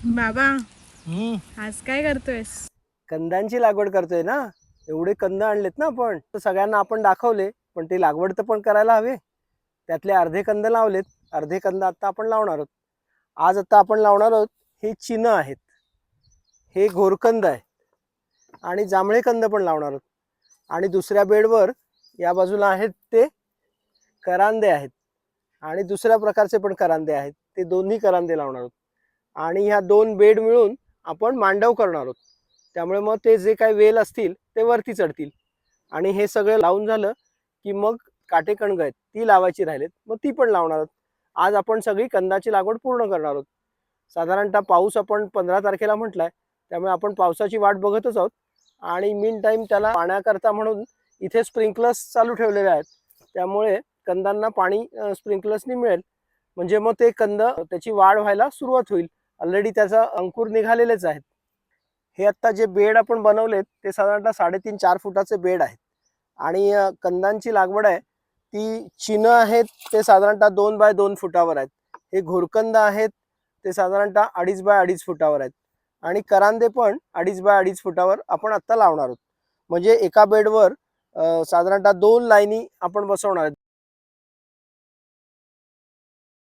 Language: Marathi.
बाबा, हम्म. आज काय करतोयस? कंदांची लागवड करतोय ना. एवढे कंद आणलेत ना आपण, तर सगळ्यांना आपण दाखवले, पण ती लागवड तर पण करायला हवे. त्यातले अर्धे कंद लावलेत, अर्धे कंद आता आपण लावणार आहोत. आज आता आपण लावणार आहोत हे चिनं आहेत, हे घोरकंद आहे आणि जांभळे कंद पण लावणार आहोत. आणि दुसऱ्या बेडवर या बाजूला आहेत ते करांदे आहेत आणि दुसऱ्या प्रकारचे पण करांदे आहेत, ते दोन्ही करांदे लावणार आहोत. आणि ह्या दोन बेड मिळून आपण मांडव करणार आहोत. त्यामुळे मग ते जे काही वेल असतील ते वरती चढतील. आणि हे सगळं लावून झालं की मग काटेकणग आहेत ती लावायची राहिलेत, मग ती पण लावणार आहोत. आज आपण सगळी कंदाची लागवड पूर्ण करणार आहोत. साधारणतः पाऊस आपण 15 तारखेला म्हटलाय, त्यामुळे आपण पावसाची वाट बघतच आहोत. आणि मीन टाईम त्याला पाण्याकरता म्हणून इथे स्प्रिंकलर्स चालू ठेवलेले आहेत. त्यामुळे कंदांना पाणी स्प्रिंकलर्सनी मिळेल, म्हणजे मग ते कंद त्याची वाढ व्हायला सुरुवात होईल. ऑलरेडी त्याचा अंकुर निघालेलेच आहेत. हे आता जे बेड आपण बनवलेत ते साधारणतः 3.5-4 फुटाचे बेड आहेत. आणि कंदांची लागवड आहे ती चिनं आहेत ते साधारणतः 2 बाय 2 फुटावर आहेत. हे घोरकंद आहेत ते साधारणतः 2.5 बाय 2.5 फुटावर आहेत. आणि करांदे पण 2.5 बाय 2.5 फुटावर आपण आत्ता लावणार आहोत. म्हणजे एका बेडवर साधारणतः 2 लाईनी आपण बसवणार आहेत.